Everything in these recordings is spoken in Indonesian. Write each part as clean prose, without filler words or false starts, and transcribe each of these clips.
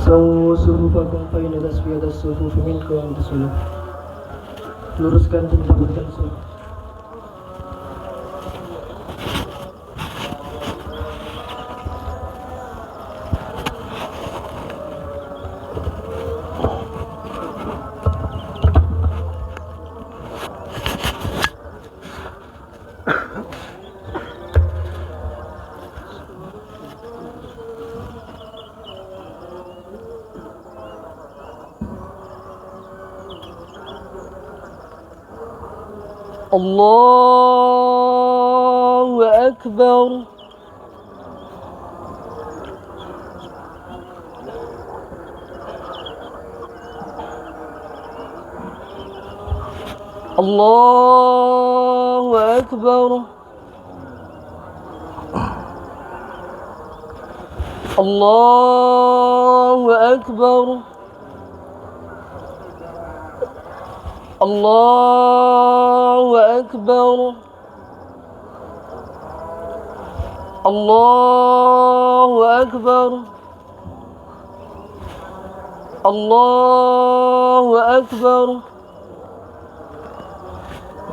Sawu sufufakum fa inna tasfiyata sufufi minkum tasulu. Luruskan dan rapatkan sufu. Allahu Akbar. Allahu Akbar. Allahu Akbar. Allahu Akbar. Allahu Akbar. Allahu Akbar.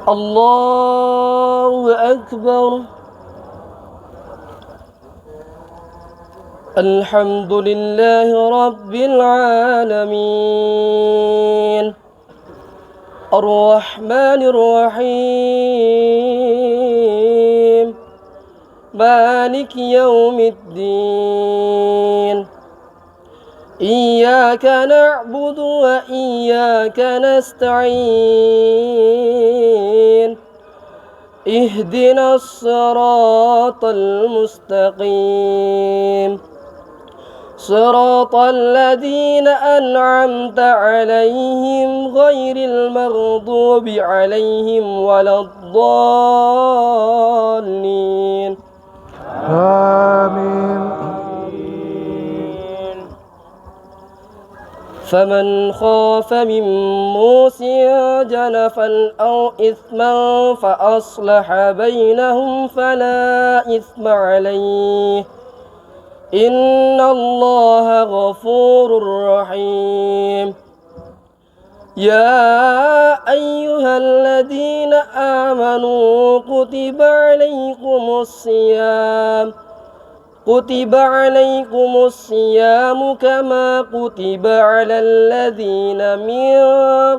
Allahu Akbar. Alhamdulillahi Rabbil Alamin. الرحمن الرحيم مالك يوم الدين إياك نعبد وإياك نستعين اهدنا الصراط المستقيم صراط الذين أنعمت عليهم غير المغضوب عليهم ولا الضالين آمين. فمن خاف من موص جنفا أو إثما فأصلح بينهم فلا إثم عليه إن الله غفور رحيم. يا أيها الذين آمنوا كتب عليكم الصيام كما كتب على الذين من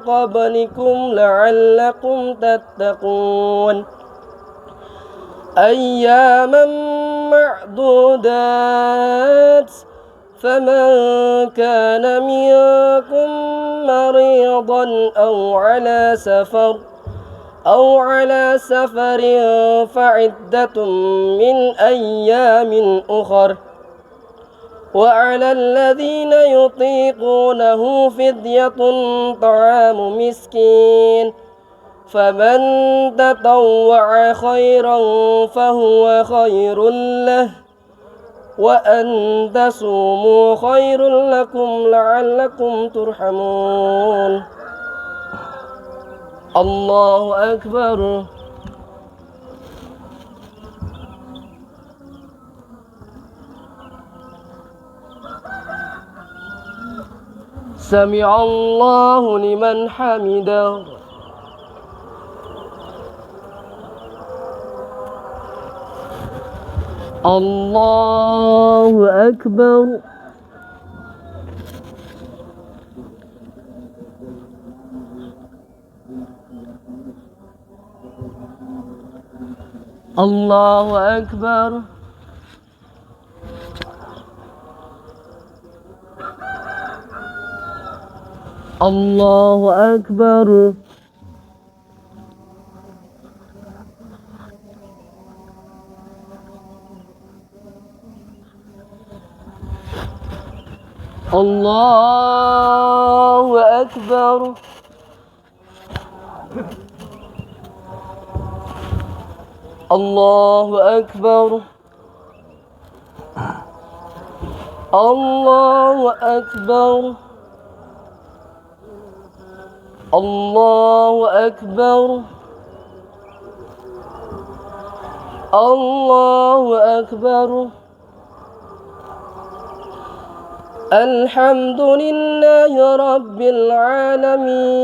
قبلكم لعلكم تتقون أياما معدودات فمن كان منكم مريضا أو على سفر فعدة من أيام أخر وعلى الذين يطيقونه فدية طعام مسكين فمن تطوع خيرا فهو خير له وأن تصوموا خير لكم لعلكم ترحمون. الله أكبر. سمع الله لمن حمده. الله أكبر. الله أكبر. الله أكبر. الله أكبر. الله أكبر. الله أكبر. الله أكبر. الله أكبر. الحمد لله رب العالمين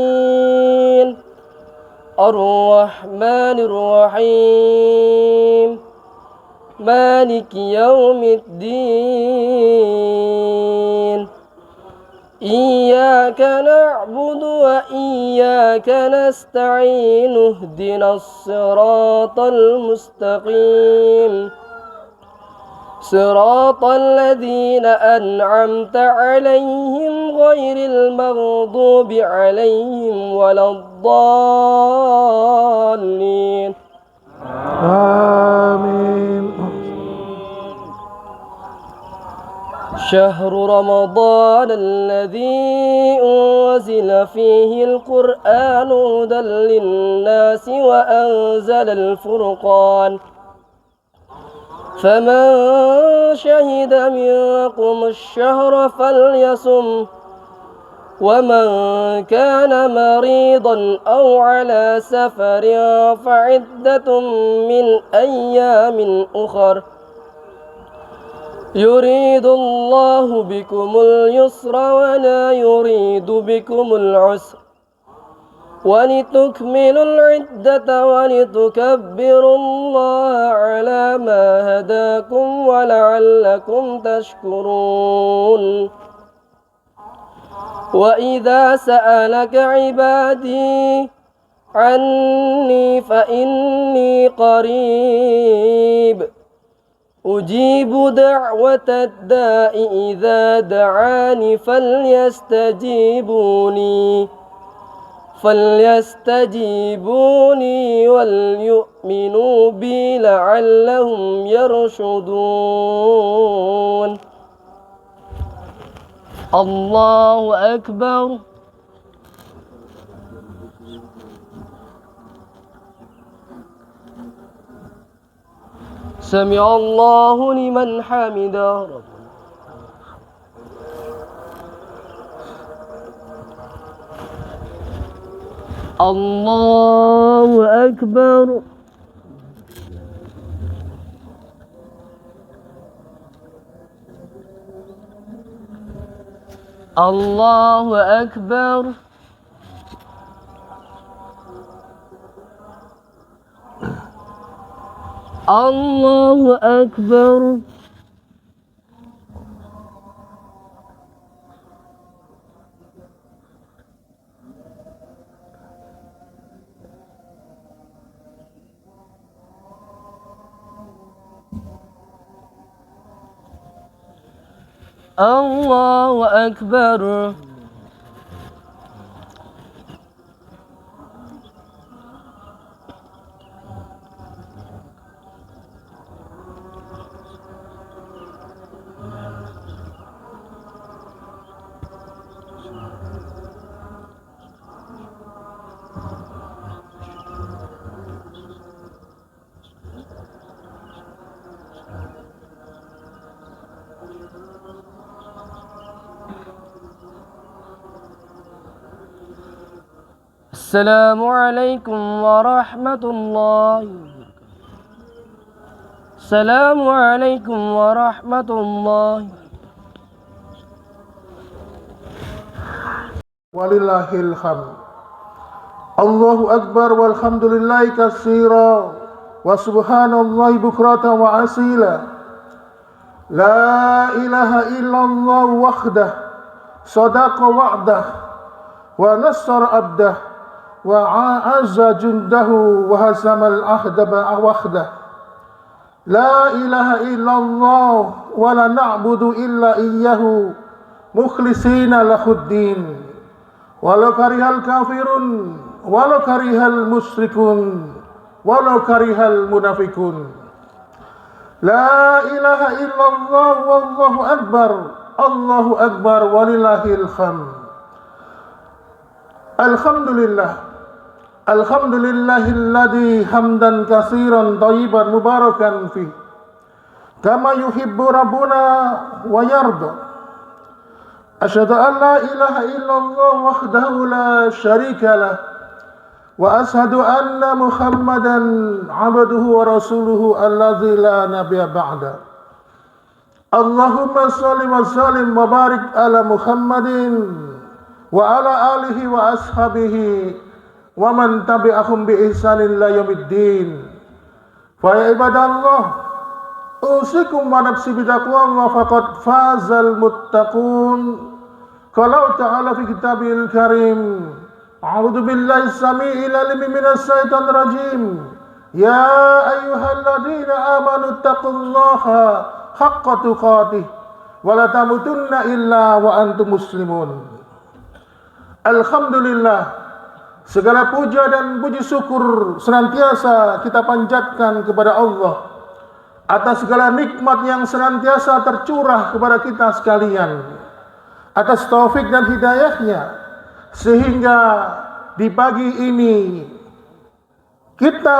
الرحمن الرحيم مالك يوم الدين إياك نعبد وإياك نستعين اهدنا الصراط المستقيم صراط الذين أنعمت عليهم غير المغضوب عليهم ولا الضالين آمين. شهر رمضان الذي أنزل فيه القرآن هدى للناس وأنزل الفرقان فمن شهد منكم الشهر فليصم ومن كان مريضا أو على سفر فعدة من أيام أخر يريد الله بكم اليسر ولا يريد بكم العسر ولتكملوا العدة ولتكبروا الله على ما هداكم ولعلكم تشكرون وإذا سألك عبادي عني فإني قريب أجيب دعوة الداء إذا دعاني فليستجيبوني وليؤمنوا بي لعلهم يرشدون الله أكبر سمع الله لمن حمده الله أكبر الله أكبر الله أكبر الله أكبر السلام عليكم ورحمة الله. السلام عليكم ورحمة الله. Walillahil hamd. Allahu akbar walhamdulillahi katsira wa subhanallahi bukratan wa asila. La ilaha illallah wahdah sadaqa wa'dah wa nassara abdah wa a'azza jundahu wa hazamal ahda wahdah. La ilaha illallah wa la na'budu illa iyyahu mukhlisina lahuddin. Walau karihal kafirun, walau karihal musyrikun, walau karihal munafikun. La ilaha illallah wallahu akbar, Allahu akbar walillahil hamd. Alhamdulillah. Alhamdulillahilladzi hamdan katsiran thayyiban mubarakan fi kama yuhibbu rabbuna wa yarda. Asyhadu an la ilaha illallah wahdahu la syarika lah wa asyhadu anna Muhammadan abduhu wa rasuluhu alladzi la nabiyya ba'da. Allahumma salli wa sallim wa barik ala Muhammadin wa ala alihi wa ashabihi wa man tabi'ahum bi ihsanin ila yaumiddin. Fa ya ibadallah, usikum wa nafsi bitaqwallah faqad fazal muttaqun. Qala ta'ala fi kitabil karim, a'udzu billahi samii'il 'alim minas syaitonir rajim. Ya ayyuhalladzina amanu taqullaha haqqa tuqatih wa la tamutunna illa wa antum muslimun. Alhamdulillah, segala puja dan puji syukur senantiasa kita panjatkan kepada Allah atas segala nikmat yang senantiasa tercurah kepada kita sekalian, atas taufik dan hidayahnya, sehingga di pagi ini kita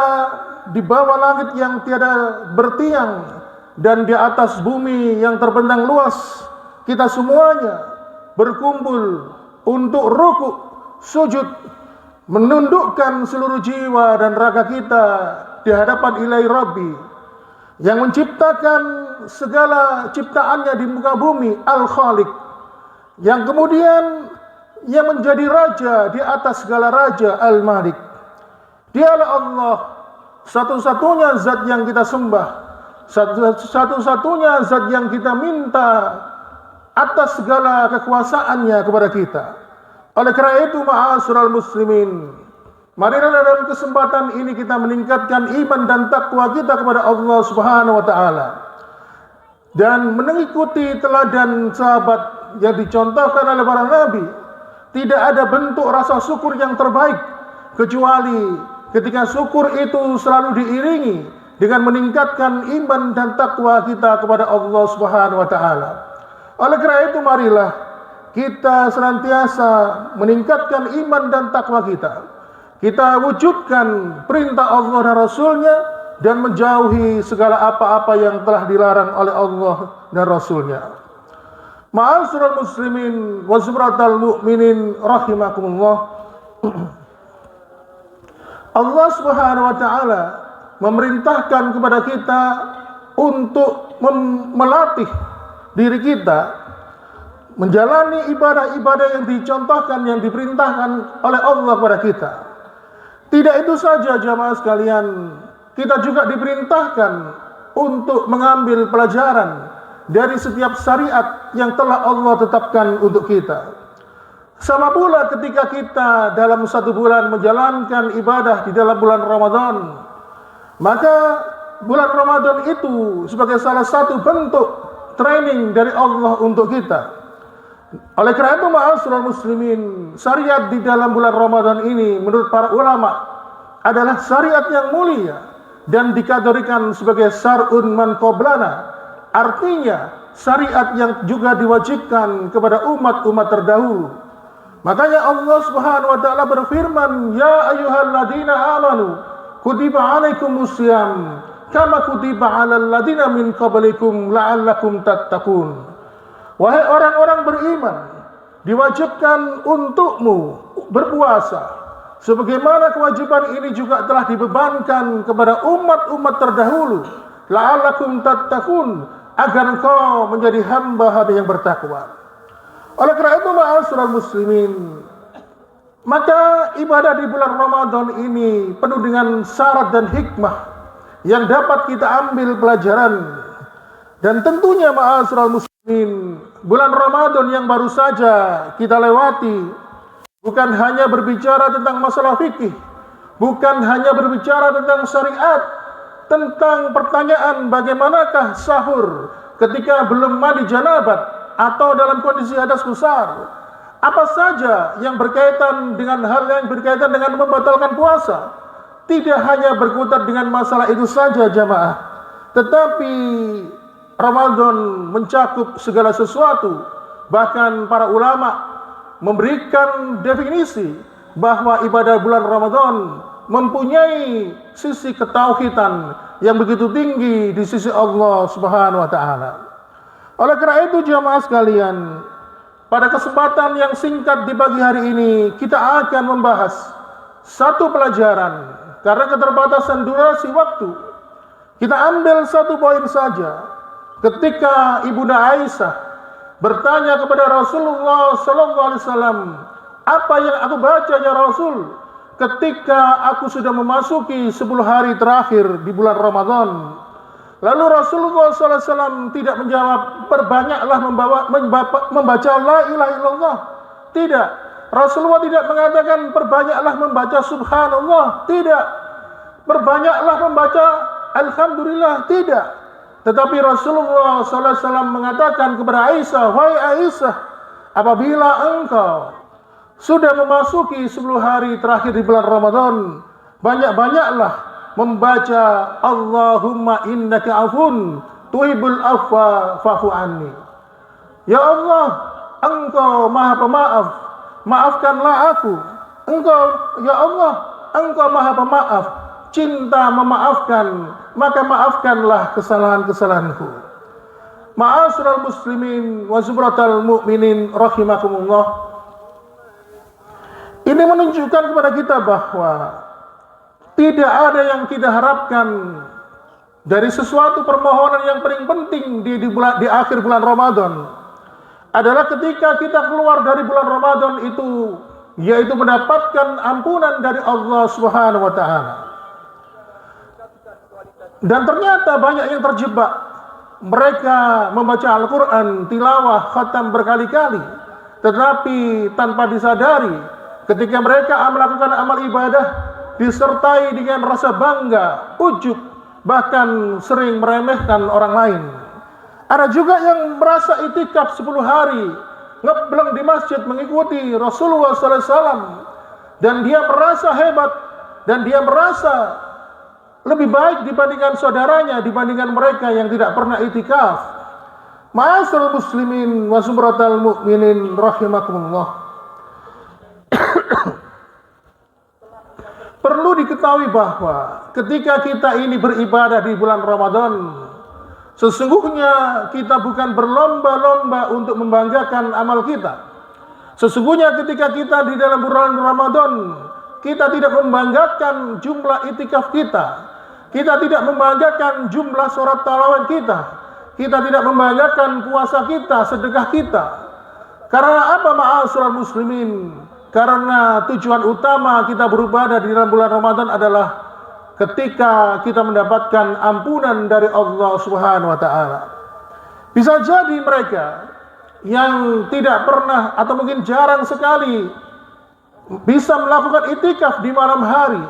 di bawah langit yang tiada bertiang dan di atas bumi yang terbentang luas, kita semuanya berkumpul untuk rukuk, sujud, menundukkan seluruh jiwa dan raga kita di hadapan Ilahi Rabbi yang menciptakan segala ciptaannya di muka bumi, Al-Khaliq, yang kemudian yang menjadi raja di atas segala raja, Al-Malik. Dialah Allah, satu-satunya zat yang kita sembah, satu-satunya zat yang kita minta atas segala kekuasaannya kepada kita. Oleh karena itu, ma'asyiral muslimin, marilah dalam kesempatan ini kita meningkatkan iman dan takwa kita kepada Allah Subhanahu wa taala dan mengikuti teladan sahabat yang dicontohkan oleh para nabi. Tidak ada bentuk rasa syukur yang terbaik kecuali ketika syukur itu selalu diiringi dengan meningkatkan iman dan takwa kita kepada Allah Subhanahu wa taala. Oleh karena itu, marilah kita senantiasa meningkatkan iman dan takwa kita. Kita wujudkan perintah Allah dan Rasulnya dan menjauhi segala apa-apa yang telah dilarang oleh Allah dan Rasulnya. Ma'asyiral muslimin wa zumratal mu'minin rahimakumullah. Allah Subhanahu wa taala memerintahkan kepada kita untuk melatih diri kita menjalani ibadah-ibadah yang dicontohkan, yang diperintahkan oleh Allah kepada kita. Tidak itu saja jamaah sekalian, kita juga diperintahkan untuk mengambil pelajaran dari setiap syariat yang telah Allah tetapkan untuk kita. Sama pula ketika kita dalam satu bulan menjalankan ibadah di dalam bulan Ramadan, maka bulan Ramadan itu sebagai salah satu bentuk training dari Allah untuk kita. Oleh karena itu, ma'asyiral muslimin, syariat di dalam bulan Ramadan ini menurut para ulama adalah syariat yang mulia dan dikategorikan sebagai syar'un man qablana. Artinya syariat yang juga diwajibkan kepada umat-umat terdahulu. Makanya Allah Subhanahu wa taala berfirman, "Ya ayyuhalladzina amanu kutiba alaikumusiyam kama kutiba alal ladzina min qablikum la'allakum tattaqun." Wahai orang-orang beriman, diwajibkan untukmu berpuasa sebagaimana kewajiban ini juga telah dibebankan kepada umat-umat terdahulu, la'allakum tattaqun, agar engkau menjadi hamba-hamba yang bertakwa. Oleh karena itu, ma'asyiral muslimin, maka ibadah di bulan Ramadan ini penuh dengan syarat dan hikmah yang dapat kita ambil pelajaran. Dan tentunya ma'asyiral muslimin, bulan Ramadan yang baru saja kita lewati bukan hanya berbicara tentang masalah fikih, bukan hanya berbicara tentang syariat, tentang pertanyaan bagaimanakah sahur ketika belum mandi janabat atau dalam kondisi hadas besar. Apa saja yang berkaitan dengan hal yang berkaitan dengan membatalkan puasa. Tidak hanya berkutat dengan masalah itu saja jamaah, tetapi Ramadan mencakup segala sesuatu. Bahkan para ulama memberikan definisi bahwa ibadah bulan Ramadan mempunyai sisi ketauhidan yang begitu tinggi di sisi Allah Subhanahu wa taala. Oleh karena itu jamaah sekalian, pada kesempatan yang singkat di pagi hari ini kita akan membahas satu pelajaran. Karena keterbatasan durasi waktu, kita ambil satu poin saja. ketika Ibunda Aisyah bertanya kepada Rasulullah sallallahu alaihi wasallam, "Apa yang aku baca ya Rasul ketika aku sudah memasuki 10 hari terakhir di bulan Ramadan?" Lalu Rasulullah sallallahu alaihi wasallam tidak menjawab, "Perbanyaklah membaca la ilaha illallah." Tidak. Rasulullah tidak mengatakan perbanyaklah membaca subhanallah. Tidak. Perbanyaklah membaca alhamdulillah. Tidak. Tetapi Rasulullah sallallahu alaihi wasallam mengatakan kepada Aisyah, "Wahai Aisyah, apabila engkau sudah memasuki 10 hari terakhir di bulan Ramadan, banyak-banyaklah membaca Allahumma innaka afun tuhibbul afwa fa'fu anni." Ya Allah, engkau maha pemaaf, maafkanlah aku. Ya Allah, engkau maha pemaaf, cinta memaafkan, maka maafkanlah kesalahan-kesalahanku. Ma'asyiral muslimin wa zumratal mu'minin rahimakumullah. Ini menunjukkan kepada kita bahwa tidak ada yang kita harapkan dari sesuatu permohonan yang paling penting di akhir bulan Ramadan adalah ketika kita keluar dari bulan Ramadan itu, yaitu mendapatkan ampunan dari Allah Subhanahu wa taala. Dan ternyata banyak yang terjebak. Mereka membaca Al-Quran, tilawah, khatam berkali-kali, tetapi tanpa disadari ketika mereka melakukan amal ibadah disertai dengan rasa bangga, ujub, bahkan sering meremehkan orang lain. Ada juga yang merasa itikaf 10 hari, ngebleng di masjid mengikuti Rasulullah SAW, dan dia merasa hebat, dan dia merasa lebih baik dibandingkan saudaranya, dibandingkan mereka yang tidak pernah itikaf. Ma'asyiral muslimin wa zumratal mu'minin rahimakumullah. Perlu diketahui bahwa ketika kita ini beribadah di bulan Ramadan, sesungguhnya kita bukan berlomba-lomba untuk membanggakan amal kita. Sesungguhnya ketika kita di dalam bulan Ramadan, kita tidak membanggakan jumlah itikaf kita. Kita tidak membanggakan jumlah surat tarawih kita. Kita tidak membanggakan puasa kita, sedekah kita. Karena apa, ma'asyiral muslimin? Karena tujuan utama kita beribadah di dalam bulan Ramadan adalah ketika kita mendapatkan ampunan dari Allah Subhanahu wa taala. Bisa jadi mereka yang tidak pernah atau mungkin jarang sekali bisa melakukan itikaf di malam hari,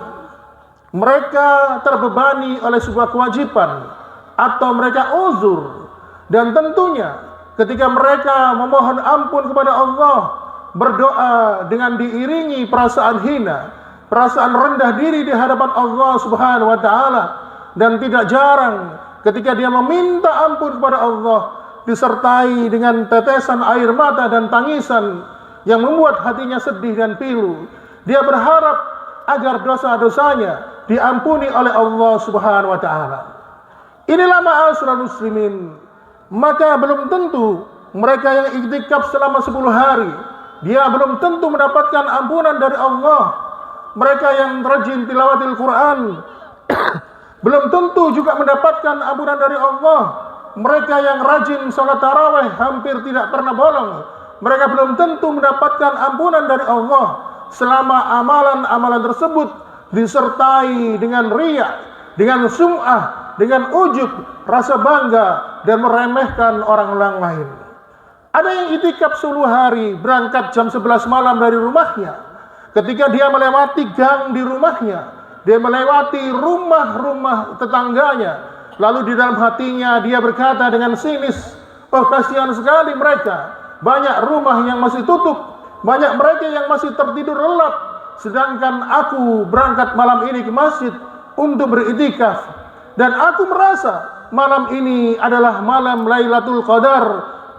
mereka terbebani oleh sebuah kewajiban atau mereka uzur, dan tentunya ketika mereka memohon ampun kepada Allah, berdoa dengan diiringi perasaan hina, perasaan rendah diri di hadapan Allah Subhanahu wa taala, dan tidak jarang ketika dia meminta ampun kepada Allah disertai dengan tetesan air mata dan tangisan yang membuat hatinya sedih dan pilu. Dia berharap agar dosa-dosanya diampuni oleh Allah Subhanahu wa taala. Inilah ma'asyiral muslimin. Maka belum tentu mereka yang iktikaf selama 10 hari, dia belum tentu mendapatkan ampunan dari Allah. Mereka yang rajin tilawatil Quran belum tentu juga mendapatkan ampunan dari Allah. Mereka yang rajin salat tarawih hampir tidak pernah bolong, mereka belum tentu mendapatkan ampunan dari Allah selama amalan-amalan tersebut disertai dengan riya, dengan sum'ah, dengan ujub, rasa bangga, dan meremehkan orang lain. Ada yang itikaf 10 hari, berangkat jam 11 malam dari rumahnya. Ketika dia melewati gang di rumahnya, dia melewati rumah-rumah tetangganya, lalu di dalam hatinya dia berkata dengan sinis, "Oh, kasihan sekali mereka, banyak rumah yang masih tutup, banyak mereka yang masih tertidur lelap, sedangkan aku berangkat malam ini ke masjid untuk beritikaf, dan aku merasa malam ini adalah malam Lailatul Qadar,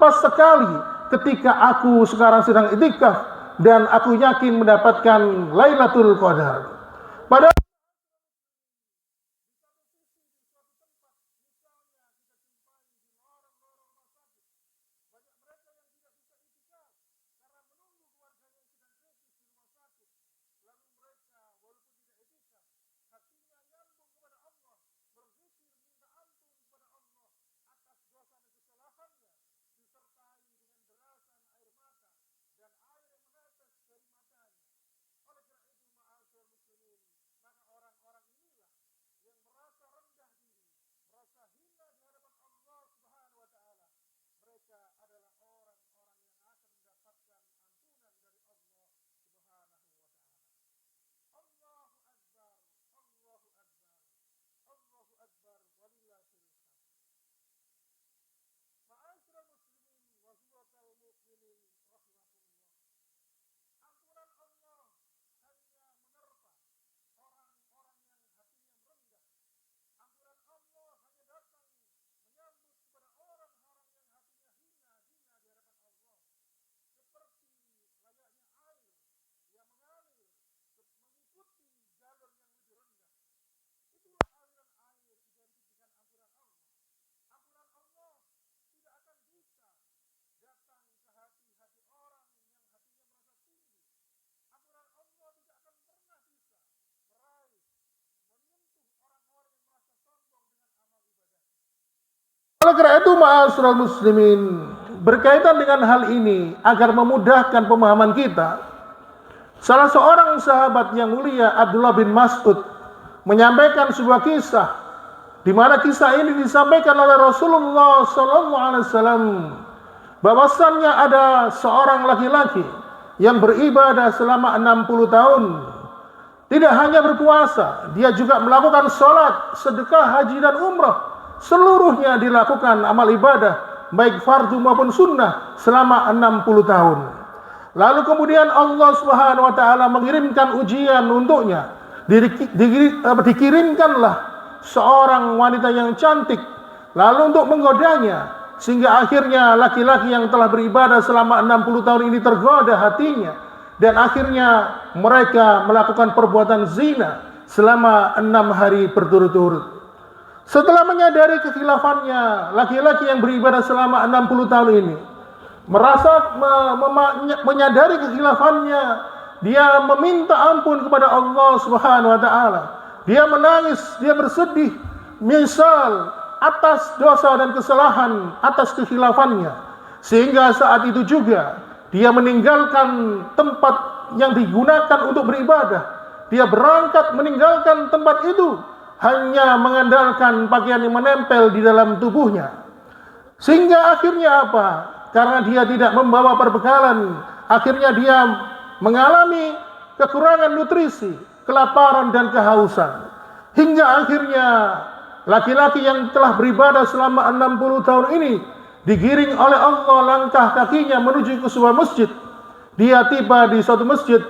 pas sekali ketika aku sekarang sedang itikaf dan aku yakin mendapatkan Lailatul Qadar." Padahal adalah orang-orang yang akan mendapatkan ampunan dari Allah Subhanahu wa taala. Allahu akbar, Allahu akbar, Allahu akbar, walillahil hamd. Ma'asyiral muslimin wa huwatal mu'minin rahimakumullah. Ampunan Allah hanya menerpa orang-orang yang hatinya merendah. Ampunan Allah hanya datang menyambut kepada orang-orang yang hatinya hina di hadapan Allah. Seperti layaknya air yang mengalir mengikuti jalur yang lebih rendah. Itulah aliran air identik dengan ampunan Allah. Ampunan Allah tidak akan bisa datang ke hati-hati orang yang hatinya merasa tinggi. Ampunan Allah tidak akan pernah bisa menyentuh orang-orang yang merasa sombong dengan amal ibadah. Oleh karena itu, ma'asyiral muslimin, berkaitan dengan hal ini agar memudahkan pemahaman kita, salah seorang sahabat yang mulia, Abdullah bin Mas'ud, menyampaikan sebuah kisah, di mana kisah ini disampaikan oleh Rasulullah SAW, bahwasannya ada seorang laki-laki yang beribadah selama 60 tahun. Tidak hanya berpuasa, dia juga melakukan sholat, sedekah, haji dan umrah. Seluruhnya dilakukan amal ibadah, baik fardu maupun sunnah, selama 60 tahun. Lalu kemudian Allah Subhanahu wa taala mengirimkan ujian untuknya. Dikirimkanlah seorang wanita yang cantik lalu untuk menggodanya, sehingga akhirnya laki-laki yang telah beribadah selama 60 tahun ini tergoda hatinya, dan akhirnya mereka melakukan perbuatan zina selama 6 hari berturut-turut. Setelah menyadari kekhilaafannya, laki-laki yang beribadah selama 60 tahun ini menyadari kekhilaafannya, dia meminta ampun kepada Allah Subhanahu wa taala. Dia menangis, dia bersedih, menyesal atas dosa dan kesalahan, atas kekhilaafannya. Sehingga saat itu juga dia meninggalkan tempat yang digunakan untuk beribadah. Dia berangkat meninggalkan tempat itu, hanya mengandalkan pakaian yang menempel di dalam tubuhnya. Sehingga akhirnya apa? Karena dia tidak membawa perbekalan, akhirnya dia mengalami kekurangan nutrisi, kelaparan dan kehausan. Hingga akhirnya laki-laki yang telah beribadah selama 60 tahun ini digiring oleh Allah langkah kakinya menuju ke sebuah masjid. Dia tiba di suatu masjid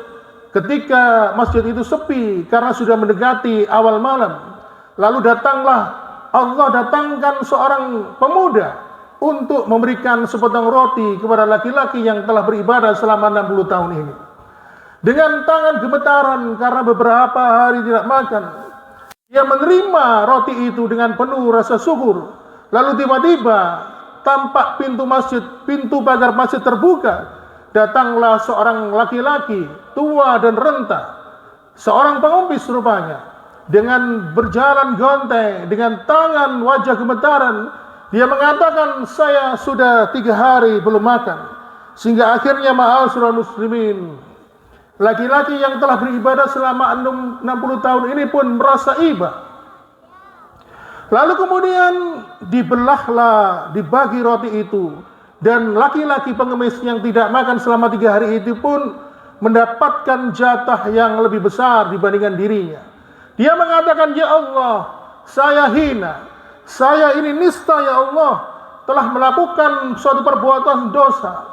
ketika masjid itu sepi karena sudah mendekati awal malam. Lalu Allah datangkan seorang pemuda untuk memberikan sepotong roti kepada laki-laki yang telah beribadah selama 60 tahun ini. Dengan tangan gemetaran karena beberapa hari tidak makan, dia menerima roti itu dengan penuh rasa syukur. Lalu tiba-tiba tampak pintu pagar masjid terbuka. Datanglah seorang laki-laki tua dan renta, seorang pengemis rupanya, dengan berjalan gonteng, dengan tangan wajah gemetaran. Dia mengatakan, saya sudah 3 hari belum makan. Sehingga akhirnya ma'asyiral muslimin, laki-laki yang telah beribadah selama 60 tahun ini pun merasa iba. Lalu kemudian dibagi roti itu, dan laki-laki pengemis yang tidak makan selama 3 hari itu pun mendapatkan jatah yang lebih besar dibandingkan dirinya. Dia mengatakan, ya Allah, saya hina, saya ini nista ya Allah, telah melakukan suatu perbuatan dosa.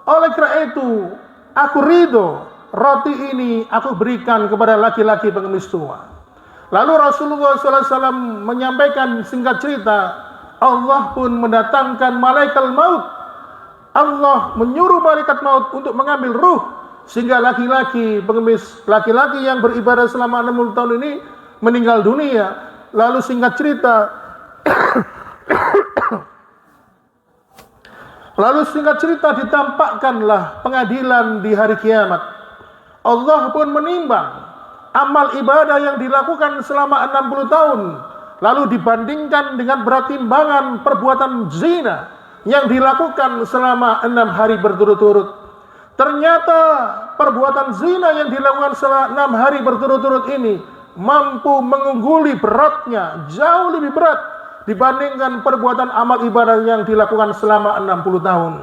Oleh karena itu, aku ridho, roti ini aku berikan kepada laki-laki pengemis tua. Lalu Rasulullah SAW menyampaikan singkat cerita, Allah pun mendatangkan malaikat maut. Allah menyuruh malaikat maut untuk mengambil ruh, sehingga laki-laki pengemis, laki-laki yang beribadah selama 60 tahun ini meninggal dunia. Lalu singkat cerita, ditampakkanlah pengadilan di hari kiamat. Allah pun menimbang amal ibadah yang dilakukan selama 60 tahun, lalu dibandingkan dengan berat timbangan perbuatan zina yang dilakukan selama 6 hari berturut-turut. Ternyata perbuatan zina yang dilakukan selama 6 hari berturut-turut ini mampu mengungguli beratnya, jauh lebih berat dibandingkan perbuatan amal ibadah yang dilakukan selama 60 tahun.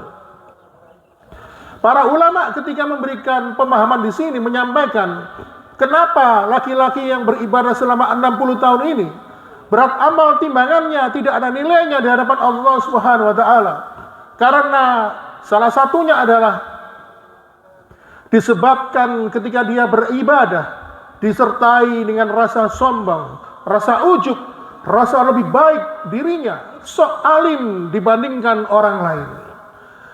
Para ulama ketika memberikan pemahaman di sini menyampaikan kenapa laki-laki yang beribadah selama 60 tahun ini berat amal timbangannya tidak ada nilainya di hadapan Allah Subhanahu wa taala. Karena salah satunya adalah disebabkan ketika dia beribadah disertai dengan rasa sombong, rasa ujub, rasa lebih baik dirinya, sok alim dibandingkan orang lain.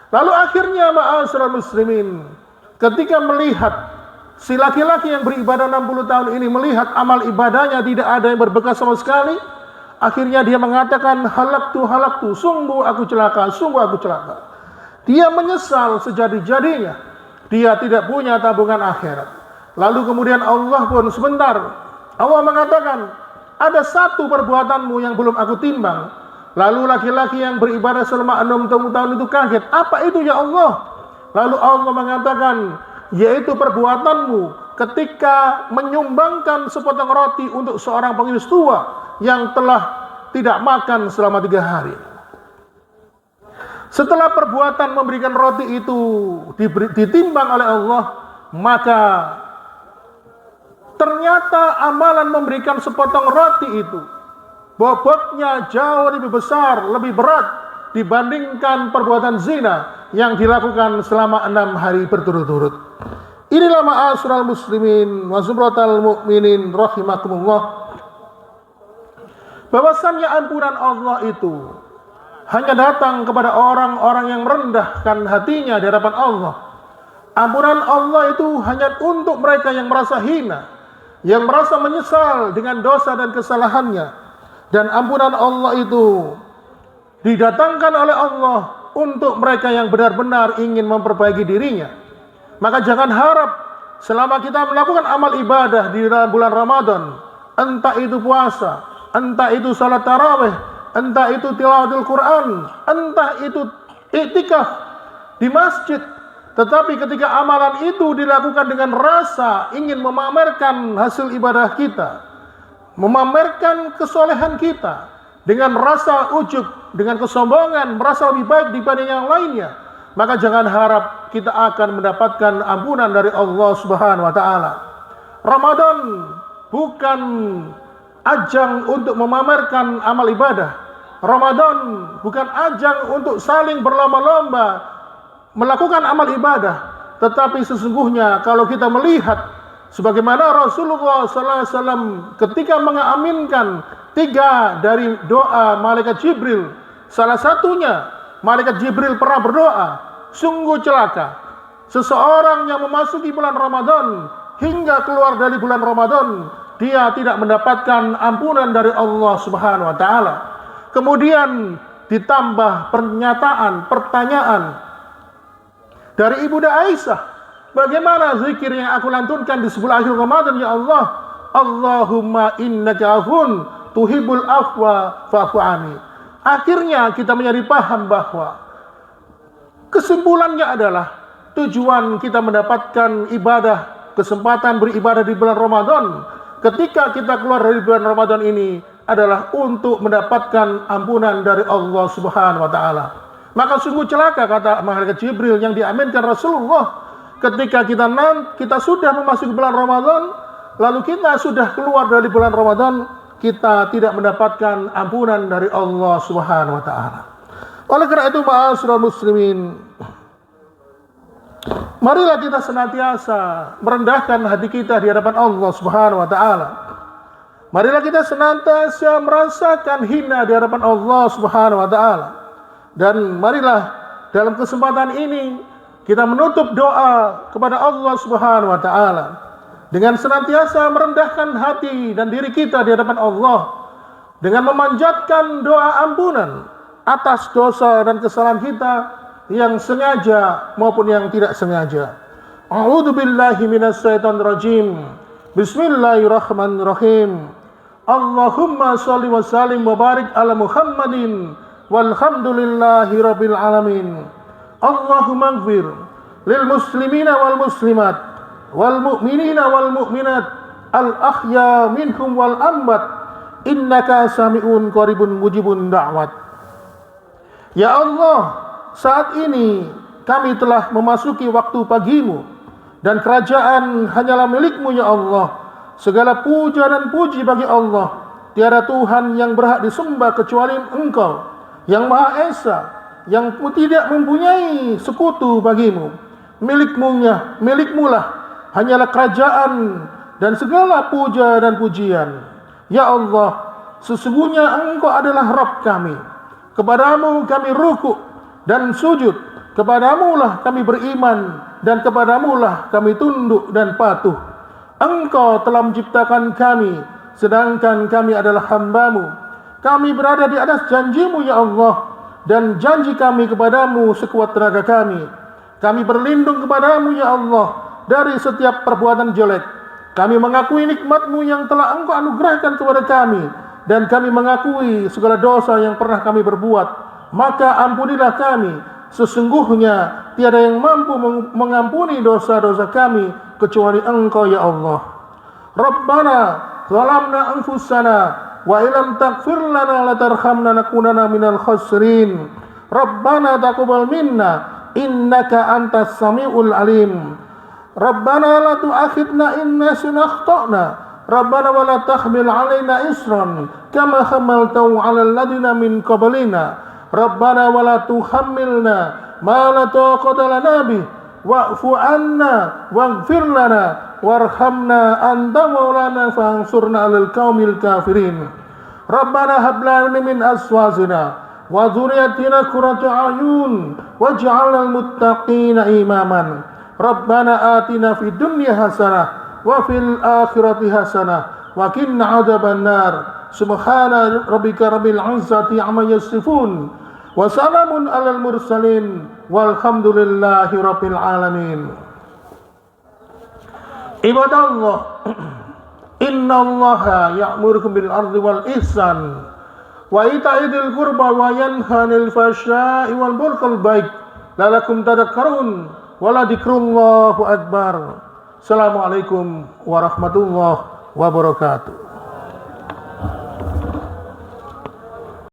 Lalu akhirnya ma'asyiral muslimin, ketika melihat si laki-laki yang beribadah 60 tahun ini melihat amal ibadahnya tidak ada yang berbekas sama sekali, akhirnya dia mengatakan halaktu, sungguh aku celaka, sungguh aku celaka. Dia menyesal sejadi-jadinya, dia tidak punya tabungan akhirat. Lalu kemudian Allah pun sebentar, Allah mengatakan, ada satu perbuatanmu yang belum aku timbang. Lalu laki-laki yang beribadah selama 60 tahun itu kaget. Apa itu ya Allah? Lalu Allah mengatakan, yaitu perbuatanmu ketika menyumbangkan sepotong roti untuk seorang pengemis tua yang telah tidak makan selama 3 hari. Setelah perbuatan memberikan roti itu ditimbang oleh Allah, maka ternyata amalan memberikan sepotong roti itu bobotnya jauh lebih besar, lebih berat dibandingkan perbuatan zina yang dilakukan selama 6 hari berturut-turut. Inilah ma'asyiral muslimin wa zumratal mu'minin rahimakumullah, bahwasannya ampunan Allah itu hanya datang kepada orang-orang yang merendahkan hatinya di hadapan Allah. Ampunan Allah itu hanya untuk mereka yang merasa hina, yang merasa menyesal dengan dosa dan kesalahannya. Dan ampunan Allah itu didatangkan oleh Allah untuk mereka yang benar-benar ingin memperbaiki dirinya. Maka jangan harap selama kita melakukan amal ibadah di dalam bulan Ramadan, entah itu puasa, entah itu salat tarawih, entah itu tilawatul Quran, entah itu iktikaf di masjid, tetapi ketika amalan itu dilakukan dengan rasa ingin memamerkan hasil ibadah kita, memamerkan kesolehan kita, dengan rasa ujub, dengan kesombongan, merasa lebih baik dibanding yang lainnya, maka jangan harap kita akan mendapatkan ampunan dari Allah Subhanahu wa taala. Ramadan bukan ajang untuk memamerkan amal ibadah. Ramadan bukan ajang untuk saling berlomba-lomba melakukan amal ibadah, tetapi sesungguhnya kalau kita melihat sebagaimana Rasulullah SAW ketika mengaminkan 3 dari doa malaikat Jibril, salah satunya malaikat Jibril pernah berdoa, sungguh celaka seseorang yang memasuki bulan Ramadan hingga keluar dari bulan Ramadan, dia tidak mendapatkan ampunan dari Allah Subhanahu wa taala. Kemudian ditambah pertanyaan dari Ibunda Aisyah, bagaimana zikir yang aku lantunkan di 10 akhir Ramadan ya Allah? Allahumma innaka afun tuhibbul afwa fa'fu anni. Akhirnya kita menjadi paham bahwa kesimpulannya adalah tujuan kita mendapatkan ibadah, kesempatan beribadah di bulan Ramadan, ketika kita keluar dari bulan Ramadan ini adalah untuk mendapatkan ampunan dari Allah Subhanahu wa taala. Maka sungguh celaka, kata malaikat Jibril yang diaminkan Rasulullah, ketika kita sudah memasuki bulan Ramadan, lalu kita sudah keluar dari bulan Ramadan, kita tidak mendapatkan ampunan dari Allah Subhanahu wa taala. Oleh karena itu, ma'asyiral muslimin, marilah kita senantiasa merendahkan hati kita di hadapan Allah Subhanahu wa taala. Marilah kita senantiasa merasakan hina di hadapan Allah Subhanahu wa taala. Dan marilah dalam kesempatan ini kita menutup doa kepada Allah Subhanahu wa taala dengan senantiasa merendahkan hati dan diri kita di hadapan Allah, dengan memanjatkan doa ampunan atas dosa dan kesalahan kita yang sengaja maupun yang tidak sengaja. A'udzu billahi minasyaitonir rajim. Bismillahirrahmanirrahim. Allahumma shalli wa sallim wa barik ala Muhammadin walhamdulillahi rabbil alamin. Allahumma ighfir lil muslimina wal muslimat wal mu'minina wal mu'minat al ahya minhum wal amwat innaka sami'un qaribun mujibun da'wat. Ya Allah, saat ini kami telah memasuki waktu pagimu, dan kerajaan hanyalah milikmu ya Allah. Segala puja dan puji bagi Allah. Tiada Tuhan yang berhak disembah kecuali Engkau, yang Maha Esa, yang tidak mempunyai sekutu bagimu. Milikmulah hanyalah kerajaan dan segala puja dan pujian. Ya Allah, sesungguhnya Engkau adalah Rabb kami. Kepadamu kami rukuk dan sujud. Kepadamulah kami beriman, dan kepadamulah kami tunduk dan patuh. Engkau telah menciptakan kami, sedangkan kami adalah hamba-Mu. Kami berada di atas janji-Mu ya Allah, dan janji kami kepadamu sekuat tenaga kami. Kami berlindung kepadamu ya Allah dari setiap perbuatan jelek. Kami mengakui nikmat-Mu yang telah Engkau anugerahkan kepada kami, dan kami mengakui segala dosa yang pernah kami berbuat. Maka ampunilah kami. Sesungguhnya tiada yang mampu mengampuni dosa-dosa kami kecuali Engkau ya Allah. Rabbana zalamna anfusana wa illam taghfir lana latarhamna nakunanna minal khasirin. Rabbana taqabbal minna innaka antas samiul alim. Rabbana la tu'akhidna in nasina akhtana. Rabbana wa la tahmil alaina isran kama hamaltahu 'alal ladina min qablina. Rabbana wa la tuhammilna ma la taqata lana bih wa'fu 'anna waghfir lana warhamna anta maulana fansurna 'alal qaumil kafirin. Rabbana hab lana min azwajina wa dhurriyyatina qurrata a'yun waj'alnal muttaqina imaman. Rabbana atina fid dunya hasanah wa fil akhirati hasanah wa qina adzabannar. Subhana rabbika rabbil izzati amma yasifun wa salamun alal mursalin walhamdulillahi rabbil alamin. Ibadallah, innallaha ya'murukum bil ardi wal ihsan wa ita'i dzil qurba wa yanha 'anil fahsya'i wal munkari wal baghi la'allakum tadhakkarun wa la dzikrullahu akbar. Assalamualaikum warahmatullahi wabarakatuh.